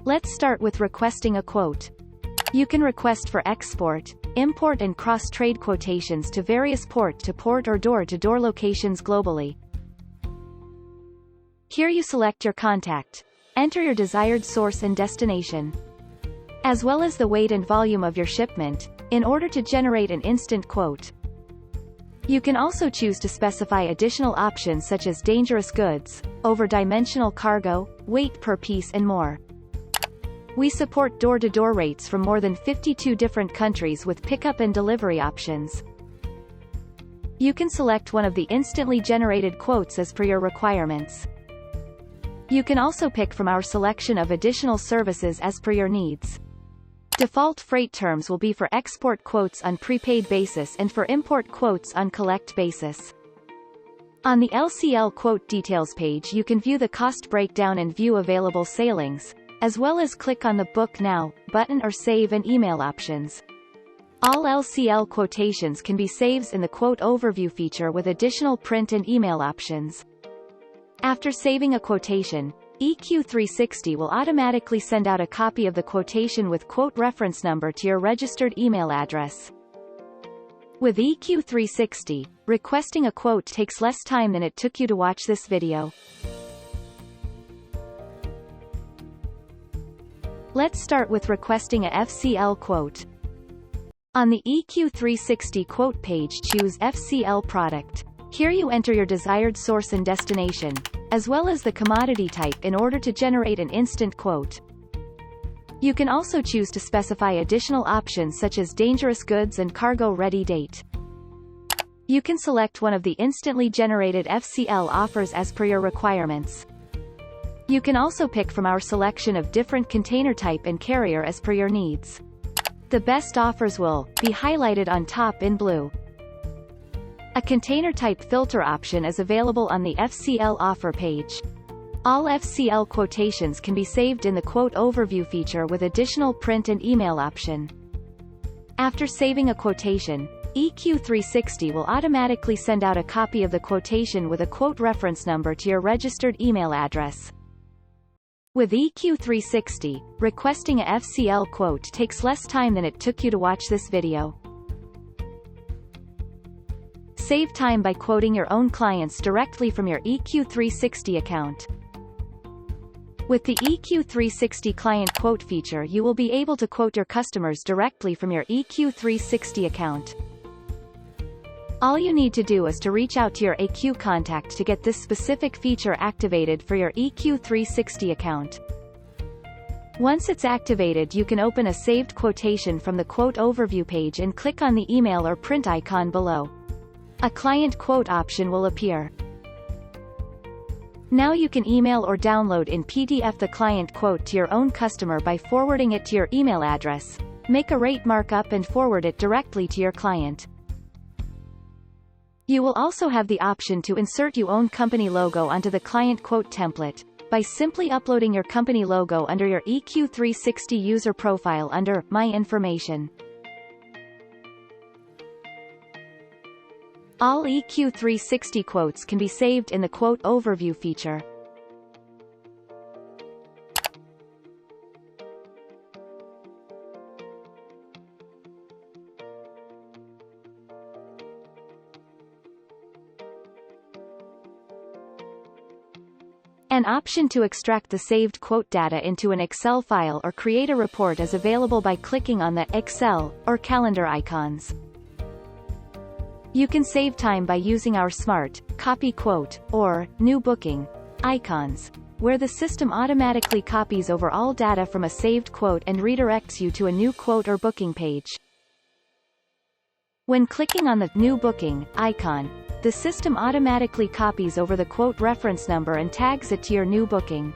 Let's start with requesting a quote. You can request for export, import and cross-trade quotations to various port-to-port or door-to-door locations globally. Here you select your contact. Enter your desired source and destination, as well as the weight and volume of your shipment, in order to generate an instant quote. You can also choose to specify additional options such as dangerous goods, over-dimensional cargo, weight per piece and more. We support door-to-door rates from more than 52 different countries with pickup and delivery options. You can select one of the instantly generated quotes as per your requirements. You can also pick from our selection of additional services as per your needs. Default freight terms will be for export quotes on prepaid basis and for import quotes on collect basis. On the LCL quote details page you can view the cost breakdown and view available sailings, as well as click on the Book Now button or save and email options. All LCL quotations can be saved in the Quote Overview feature with additional print and email options. After saving a quotation, ECU360 will automatically send out a copy of the quotation with quote reference number to your registered email address. With ECU360, requesting a quote takes less time than it took you to watch this video. Let's start with requesting a FCL quote. On the ECU360 quote page choose FCL product. Here you enter your desired source and destination, as well as the commodity type in order to generate an instant quote. You can also choose to specify additional options such as dangerous goods and cargo ready date. You can select one of the instantly generated FCL offers as per your requirements. You can also pick from our selection of different container type and carrier as per your needs. The best offers will be highlighted on top in blue. A container type filter option is available on the FCL offer page. All FCL quotations can be saved in the Quote Overview feature with additional print and email option. After saving a quotation, ECU360 will automatically send out a copy of the quotation with a quote reference number to your registered email address. With ECU360, requesting a FCL quote takes less time than it took you to watch this video. Save time by quoting your own clients directly from your ECU360 account. With the ECU360 client quote feature you will be able to quote your customers directly from your ECU360 account. All you need to do is to reach out to your ECU contact to get this specific feature activated for your ECU360 account. Once it's activated you can open a saved quotation from the Quote Overview page and click on the email or print icon below. A client quote option will appear. Now you can email or download in PDF the client quote to your own customer by forwarding it to your email address, make a rate markup and forward it directly to your client. You will also have the option to insert your own company logo onto the client quote template, by simply uploading your company logo under your ECU360 user profile under My Information. All ECU360 quotes can be saved in the Quote Overview feature. An option to extract the saved quote data into an Excel file or create a report is available by clicking on the Excel or calendar icons. You can save time by using our Smart Copy Quote or New Booking icons, where the system automatically copies over all data from a saved quote and redirects you to a new quote or booking page. When clicking on the New Booking icon, the system automatically copies over the quote reference number and tags it to your new booking.